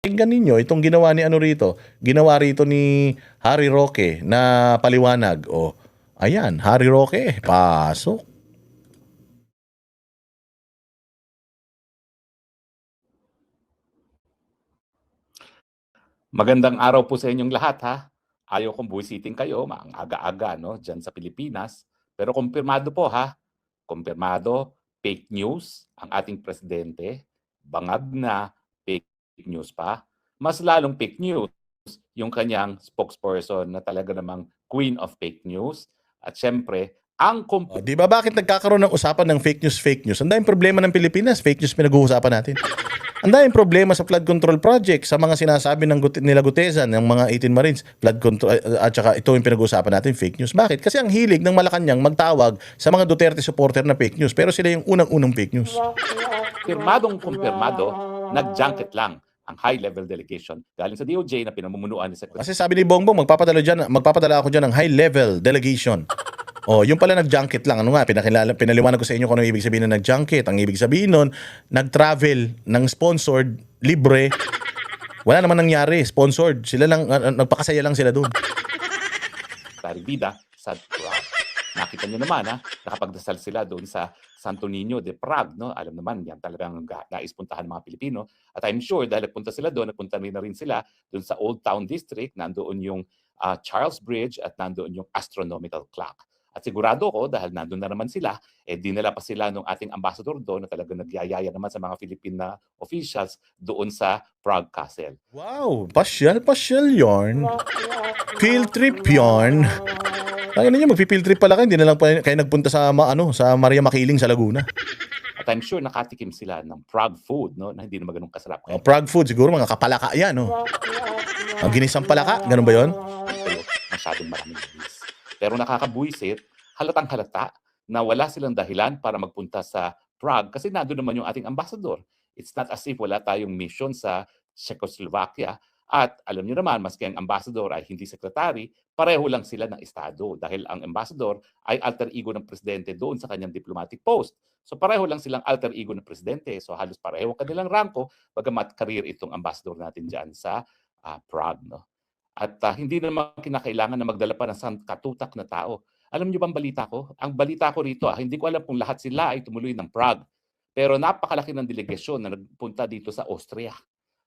Pakinggan ninyo itong ginawa ni ano rito, ginawa rito ni Harry Roque na paliwanag. O, ayan, Harry Roque, pasok. Magandang araw po sa inyong lahat ha. Ayaw kong buwisitin kayo, ang aga-aga no, dyan sa Pilipinas. Pero kumpirmado po ha, kumpirmado, fake news ang ating presidente, bangag na fake news pa. Mas lalong fake news yung kanyang spokesperson na talaga namang queen of fake news. At syempre, ang O, di ba bakit nagkakaroon ng usapan ng fake news, fake news? Ang daming problema ng Pilipinas, fake news pinag-uusapan natin. Ang daming problema sa flood control project, sa mga sinasabi ng nila Gutezan, ng mga 18 Marines, flood control, at saka ito yung pinag-uusapan natin, fake news. Bakit? Kasi ang hilig ng Malacanang magtawag sa mga Duterte supporter na fake news, pero sila yung unang-unang fake news. kumpirmado, nag-junket lang ang high-level delegation galing sa DOJ na pinamumunuan ni Secretary. Kasi sabi ni Bongbong, magpapadala ako dyan ng high-level delegation. Oh, yung pala nag-junket lang. Ano nga, pinaliwanag ko sa inyo kung ano ibig sabihin ng nag-junket. Ang ibig sabihin nun, nag-travel ng sponsored, libre. Wala naman nangyari, sponsored. Sila lang, nagpakasaya lang sila doon. Vida sa Prague. Nakita niyo naman ha, nakapagdasal sila doon sa Santo Niño de Prague, no? Alam naman yan talagang nais puntahan ng mga Pilipino. At I'm sure dahil nagpunta sila doon, nagpunta na rin sila doon sa Old Town District, nandoon yung Charles Bridge at nandoon yung astronomical clock. At sigurado ko dahil nandoon na naman sila, dinala pa sila ng ating ambassador doon na talagang nagyayaya naman sa mga Filipina officials doon sa Prague Castle. Wow, pasyal yarn. Field trip yarn. Ay, ano nyo, mag-field trip pala kayo. Hindi na lang kayo nagpunta sa, sa Maria Makiling sa Laguna. At I'm sure nakatikim sila ng Prague food, no, na hindi naman ganun kasarap. Prague food, siguro mga kapalaka yan, no? Ang ginisang palaka, ganun ba yun? Masyadong maraming ginis. Pero nakakabuisit, halatang-halata na wala silang dahilan para magpunta sa Prague kasi nandun naman yung ating ambassador. It's not as if wala tayong mission sa Czechoslovakia. At alam niyo naman, maski ang ambassador ay hindi secretary, pareho lang sila ng estado dahil ang ambassador ay alter ego ng presidente doon sa kanyang diplomatic post. So pareho lang silang alter ego ng presidente. So halos pareho kanilang rangko, bagamat career itong ambassador natin dyan sa Prague. No? At hindi naman kinakailangan na magdala pa ng katutak na tao. Alam niyo bang balita ko? Ang balita ko rito, hindi ko alam kung lahat sila ay tumuloy ng Prague. Pero napakalaki ng delegasyon na nagpunta dito sa Austria.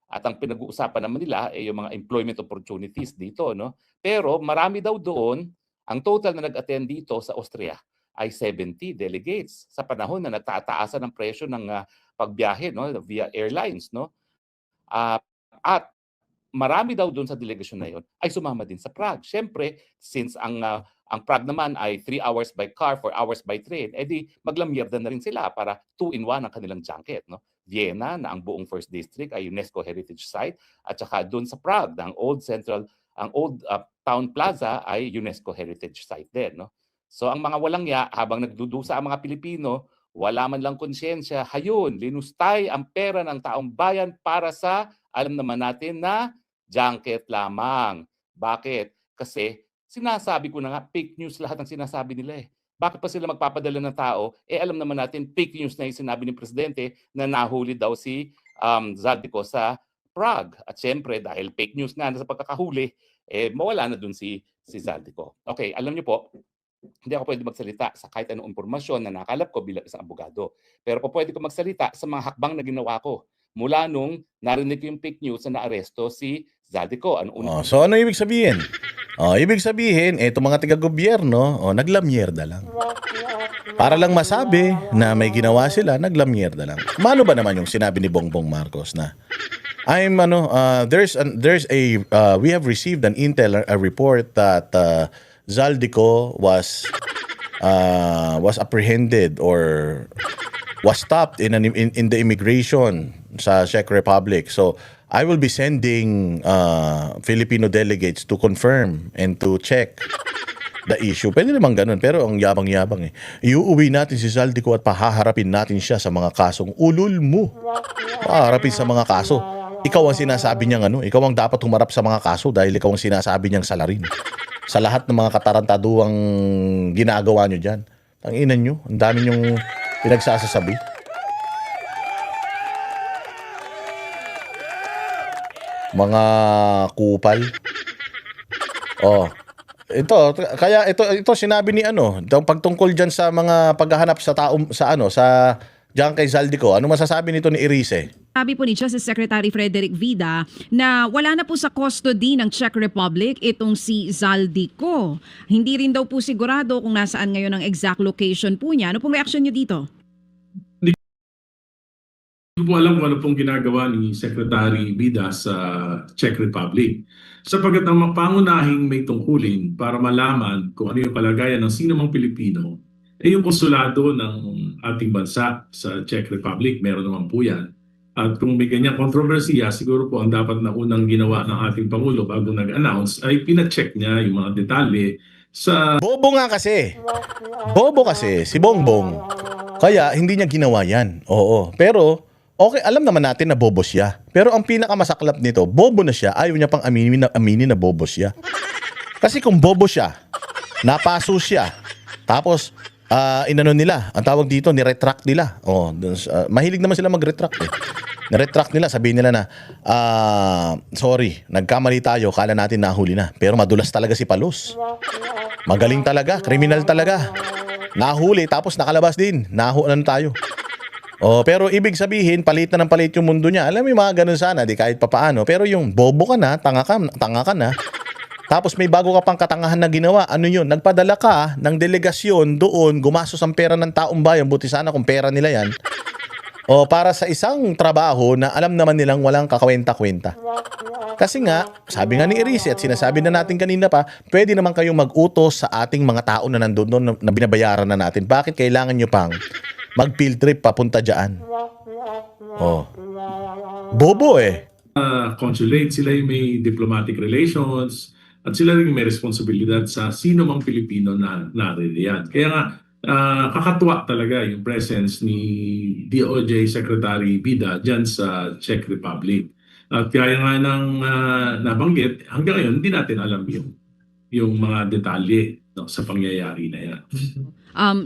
At ang pinag-uusapan naman nila ay yung mga employment opportunities dito. No? Pero marami daw doon, ang total na nag-attend dito sa Austria ay 70 delegates sa panahon na nagtataasan ng presyo ng pagbiyahe no, via airlines. No? At marami daw doon sa delegasyon na yon ay sumama din sa Prague. Siyempre, since ang Prague naman ay 3 hours by car, 4 hours by train, edi maglamyerda na rin sila para 2-in-1 ang kanilang junket. No? Vienna, na ang buong First District ay UNESCO Heritage Site, at saka doon sa Prague, na ang Old Town Plaza ay UNESCO Heritage Site din. No? So ang mga walang ya, habang nagdudusa ang mga Pilipino, wala man lang konsyensya, hayun, linustay ang pera ng taong bayan para sa, alam naman natin na, junket lamang. Bakit? Kasi sinasabi ko na nga, fake news lahat ng sinasabi nila eh. Bakit pa sila magpapadala ng tao? Alam naman natin, fake news na yung sinabi ni Presidente na nahuli daw si Zaldico sa Prague. At syempre, dahil fake news nga sa pagkakahuli, mawala na dun si Zaldico. Okay, alam niyo po, hindi ako pwede magsalita sa kahit anong impormasyon na nakalap ko bilang isang abogado. Pero po pwede ko magsalita sa mga hakbang na ginawa ko. Mula nung narinig ko yung fake news na naaresto si Zaldico. So ano ibig sabihin? Ibig sabihin, eto mga taga-gobyerno, naglamyerda lang. Para lang masabi na may ginawa sila, naglamyerda lang. Mano ba naman yung sinabi ni Bongbong Marcos na we have received an intel report that Zaldico was apprehended or was stopped in the immigration sa Czech Republic. So I will be sending Filipino delegates to confirm and to check the issue. Pwede naman ganun, pero ang yabang-yabang eh. Iuuwi natin si Zaldico at pahaharapin natin siya sa mga kasong ulul mo. Paharapin sa mga kaso. Ikaw ang sinasabi niyang ikaw ang dapat humarap sa mga kaso dahil ikaw ang sinasabi niyang salarin. Sa lahat ng mga katarantaduang ginagawa niyo dyan. Tanginan niyo, ang dami niyong pinagsasasabi. Mga kupal. Oh. Ito sinabi ni ano, pagtungkol diyan sa mga paghahanap sa tao sa ano sa diyan kay Zaldico. Ano masasabi nito ni Erice? Sabi po ni Justice Secretary Frederick Vida na wala na po sa custody ng Czech Republic itong si Zaldico. Hindi rin daw po sigurado kung nasaan ngayon ang exact location po niya. Ano pong reaction niyo dito? Hindi ko alam kung ano pong ginagawa ni Secretary Vida sa Czech Republic. Sapagkat ang pangunahing may tungkulin para malaman kung ano yung kalagayan ng sino mang Pilipino, yung konsulado ng ating bansa sa Czech Republic. Meron naman po yan. At kung may ganyang kontrobersiya, siguro po ang dapat na unang ginawa ng ating Pangulo bago nag-announce ay pina-check niya yung mga detalye sa Bobo nga kasi. Bobo kasi si Bongbong. Kaya hindi niya ginawa yan. Oo. Pero okay, alam naman natin na bobo siya. Pero ang pinakamasaklap nito, bobo na siya, ayaw niya pang aminin na bobo siya. Kasi kung bobo siya, napaso siya, tapos inano nila, ang tawag dito, ni-retract nila. Oh, mahilig naman sila mag-retract eh. Ni-retract nila, sabihin nila na, sorry, nagkamali tayo, kala natin nahuli na. Pero madulas talaga si Palos. Magaling talaga, kriminal talaga. Nahuli, tapos nakalabas din. Nahunan tayo. Oh, pero ibig sabihin, palit na ng palit yung mundo niya. Alam mo yung mga ganun sana, di kahit papaano. Pero yung bobo ka na, tanga ka na. Tapos may bago ka pang katangahan na ginawa. Ano yun? Nagpadala ka ng delegasyon doon, gumastos ang pera ng taong bayan. Buti sana kung pera nila yan. O para sa isang trabaho na alam naman nilang walang kakawenta-kwenta. Kasi nga, sabi nga ni Erice at sinasabi na natin kanina pa, pwede naman kayong mag-utos sa ating mga tao na nandun doon na binabayaran na natin. Bakit kailangan nyo pang mag-field trip papunta dyan? Oh. Bobo eh. consulate, sila yung may diplomatic relations at sila rin may responsibilidad sa sino mang Pilipino na naririyan. Kaya nga, kakatuwa talaga yung presence ni DOJ Secretary Vida dyan sa Czech Republic. At kaya nga nang nabanggit, hanggang ngayon hindi natin alam yung mga detalye sa pangyayari na yan.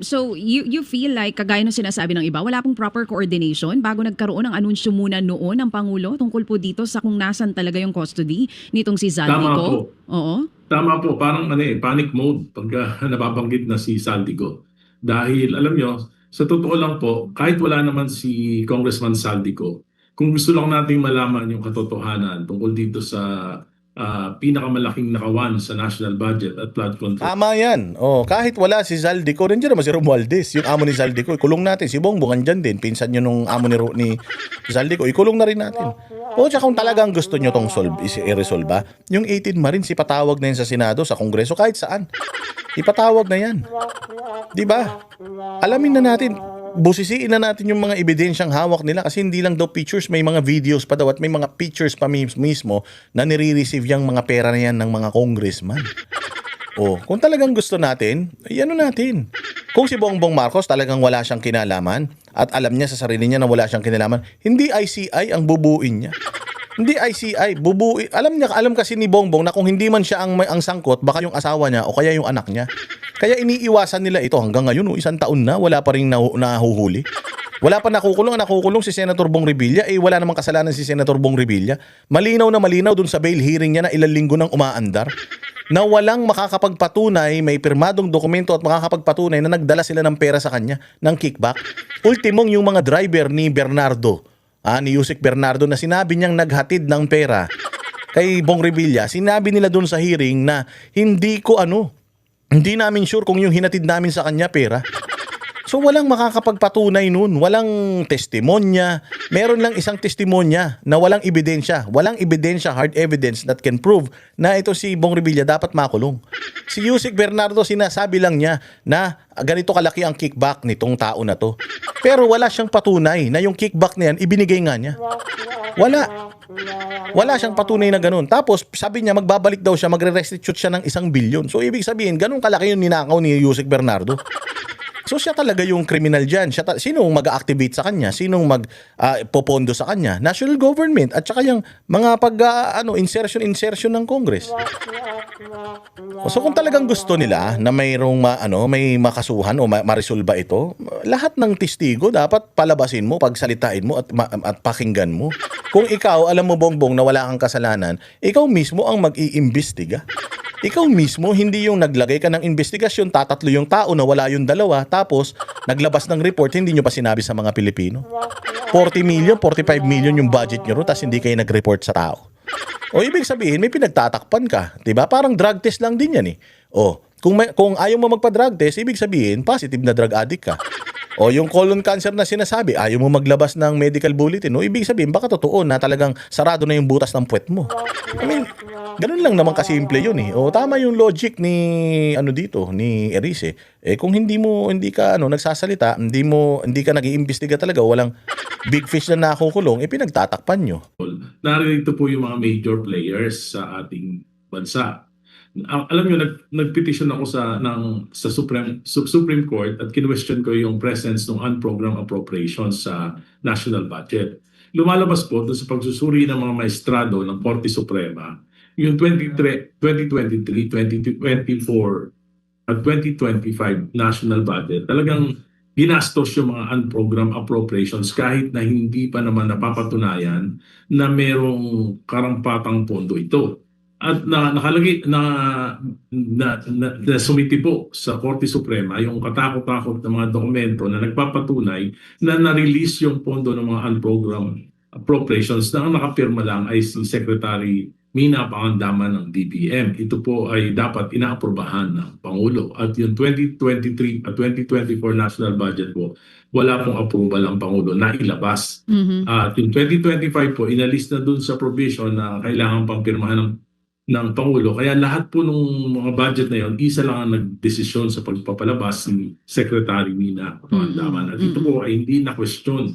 So you feel like, kagaya ng sinasabi ng iba, wala pong proper coordination bago nagkaroon ng anunsyo muna noon ng Pangulo tungkol po dito sa kung nasan talaga yung custody nitong si Zaldico? Tama po. Oo. Tama po, parang panic mode pagka nababanggit na si Zaldico. Dahil alam nyo, sa totoo lang po, kahit wala naman si Congressman Zaldico, kung gusto lang natin malaman yung katotohanan tungkol dito sa pinakamalaking nakawan sa national budget at flood control. Tama yan. Oh, kahit wala si Zaldico, nandiyan naman si Romualdez, yung amo ni Zaldico. Ikulong natin. Si Bongbong andyan din. Pinsan nyo nung amo ni Zaldico. Ikulong na rin natin. O tsaka kung talagang gusto nyo tong i-resolve ba, yung 18 Marines, ipatawag na yun sa Senado, sa Kongreso, kahit saan. Ipatawag na yan. Diba? Alamin na natin. Busisiin na natin yung mga ebidensyang hawak nila kasi hindi lang daw pictures, may mga videos pa daw at may mga pictures pa mismo na nire-receive yung mga pera na yan ng mga congressman. O, kung talagang gusto natin, ano natin. Kung si Bongbong Marcos talagang wala siyang kinalaman at alam niya sa sarili niya na wala siyang kinalaman, hindi ICI ang bubuin niya. Hindi ICI, bubuin. Alam kasi ni Bongbong na kung hindi man siya ang sangkot, baka yung asawa niya o kaya yung anak niya. Kaya iniiwasan nila ito hanggang ngayon, isang taon na, wala pa rin nahuhuli. Wala pa nakukulong si Senator Bong Revilla, wala namang kasalanan si Senator Bong Revilla. Malinaw na malinaw dun sa bail hearing niya na ilang linggo nang umaandar, na walang makakapagpatunay, may pirmadong dokumento at makakapagpatunay na nagdala sila ng pera sa kanya, ng kickback. Ultimong yung mga driver ni Bernardo, ni Yusek Bernardo, na sinabi niyang naghatid ng pera kay Bong Revilla, sinabi nila dun sa hearing na hindi namin sure kung yung hinatid namin sa kanya pera. So walang makakapagpatunay nun, walang testimonya. Meron lang isang testimonya na walang ebidensya. Walang ebidensya, hard evidence that can prove na ito si Bong Revilla dapat makulong. Si Yusek Bernardo, sinasabi lang niya na ganito kalaki ang kickback nitong tao na to. Pero wala siyang patunay na yung kickback na yan ibinigay nga niya. Wala siyang patunay na ganun. Tapos sabi niya magbabalik daw siya, magre-restitute siya ng 1 billion. So ibig sabihin, ganun kalaki yung ninakaw ni Yusek Bernardo. So siya talaga yung criminal dyan. Sinong mag-activate sa kanya? Sinong popondo sa kanya? National government at saka yung mga insertion ng Congress. So kung talagang gusto nila na mayroong may makasuhan o marisolba ito, lahat ng testigo dapat palabasin mo, pagsalitain mo at pakinggan mo. Kung ikaw, alam mo Bongbong na wala kang kasalanan, ikaw mismo ang mag-iimbestiga. Ikaw mismo, hindi yung naglagay ka ng investigasyon, tatatlo yung tao na wala yung dalawa, tapos naglabas ng report, hindi nyo pa sinabi sa mga Pilipino. 40 million, 45 million yung budget nyo ro, tapos hindi kayo nag-report sa tao. O ibig sabihin, may pinagtatakpan ka. Diba? Parang drug test lang din yan eh. O, kung ayaw mo magpa-drug test, ibig sabihin, positive na drug addict ka. O yung colon cancer na sinasabi, ayaw mo maglabas ng medical bulletin. O ibig sabihin, baka totoo na talagang sarado na yung butas ng puwet mo. I mean, ganun lang naman kasimple yun eh. O tama yung logic ni ni Erice. Kung hindi ka nagsasalita, hindi ka nag-iimbestiga talaga, walang big fish na nakukulong, pinagtatakpan nyo. Narito po yung mga major players sa ating bansa. Alam niyo, nagpetition ako sa Supreme Court at kinwestiyon ko yung presence ng unprogrammed appropriations sa national budget. Lumalabas po doon sa pagsusuri ng mga maestrado ng Korte Suprema, yung 2023, 2024 at 2025 national budget, talagang ginastos yung mga unprogrammed appropriations kahit na hindi pa naman napapatunayan na merong karampatang pondo ito. At nakalagay na sumiti po sa Korte Suprema yung katakot-takot ng mga dokumento na nagpapatunay na na-release yung pondo ng mga unprogrammed appropriations na ang nakapirma lang ay si Secretary Mina Pangandaman ng DBM. Ito po ay dapat inaaprobahan ng Pangulo. At yung 2023 at 2024 national budget po, wala pong approval ang Pangulo na ilabas. At yung 2025 po, inalis na dun sa provision na kailangan pang pirmahan ng Pangulo. Kaya lahat po ng mga budget na yon, isa lang ang nagdesisyon sa pagpapalabas ni Secretary Mina Pangandaman. At ito po ay hindi na-question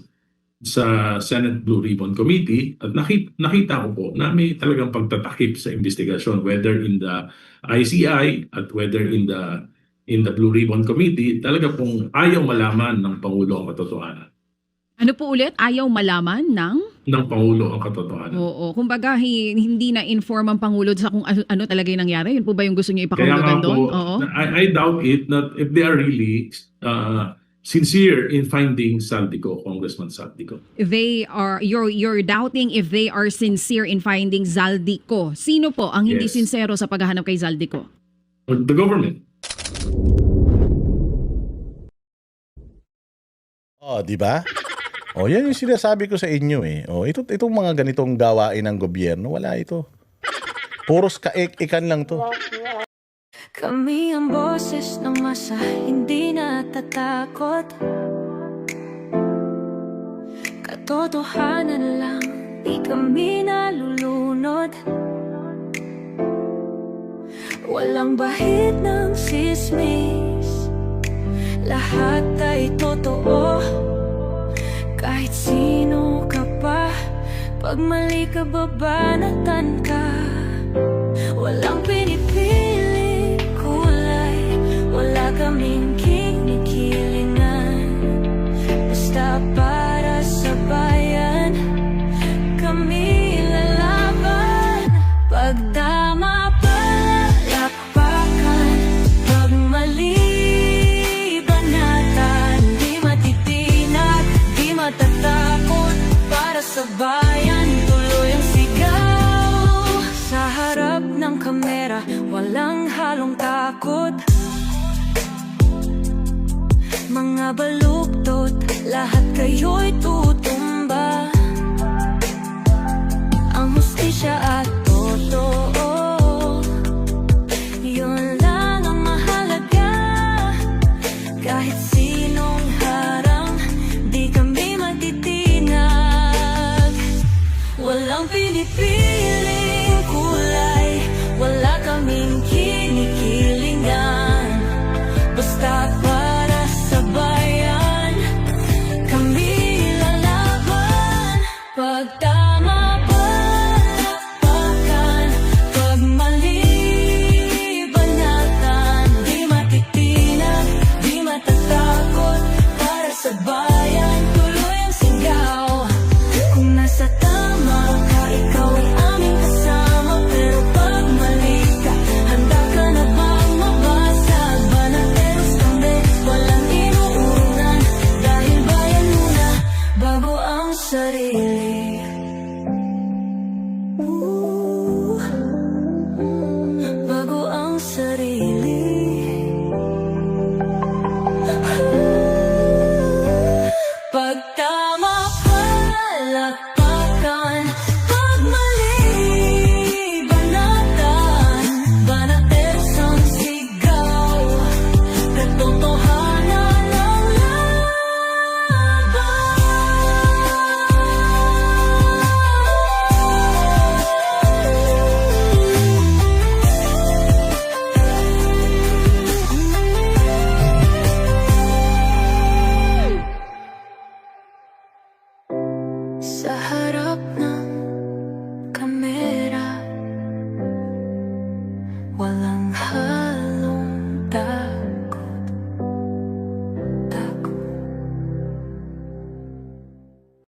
sa Senate Blue Ribbon Committee at nakita ko po na may talagang pagtatakip sa investigasyon, whether in the ICI at whether in the Blue Ribbon Committee. Talaga pong ayaw malaman ng Pangulo ang katotohanan. Ano po ulit? Ayaw malaman ng Pangulo ang katotohanan. Oo. Kumbaga, hindi na-inform ang Pangulo sa kung ano talaga yung nangyari. Yun po ba yung gusto niyo ipakahulugan doon? Oo. I doubt it that if they are really sincere in finding Saldico, Congressman Saldico. You're doubting if they are sincere in finding Zaldico. Sino po ang hindi sincero sa paghahanap kay Zaldico? The government. Oh, di ba? Oh, yan yung sinasabi ko sa inyo eh. Oh, itong mga ganitong gawain ng gobyerno, wala ito. Puros kaek-ikan lang to. Kami ang boses ng masa, hindi natatakot. Katotohanan lang, di kami nalulunod. Walang bahid ng sismis, lahat ay totoo. Kahit sino ka pa, pag mali ka babanatan ka. Walang pinipili kulay, wala kaming kinikilingan. Basta para sa bayan, kami lalaban. Pag tama palapakan, pag mali banatan. Di matitinag, di matatakot, para sa bayan tuloy ang sigaw. Sa harap ng kamera, walang halong takot. Mga baluktot, lahat kayo'y tutumba. Ang hustisya at totoo, yun lang ang mahalaga. Kahit sinong harang, di kami matitinag. Walang pinipiling kulay, wala kaming kinikilingan. Basta para sa bayan, kami lalaban. Pag tama palapakan, pag mali banatan. Di matitinag, di matatakot, Sa harap ng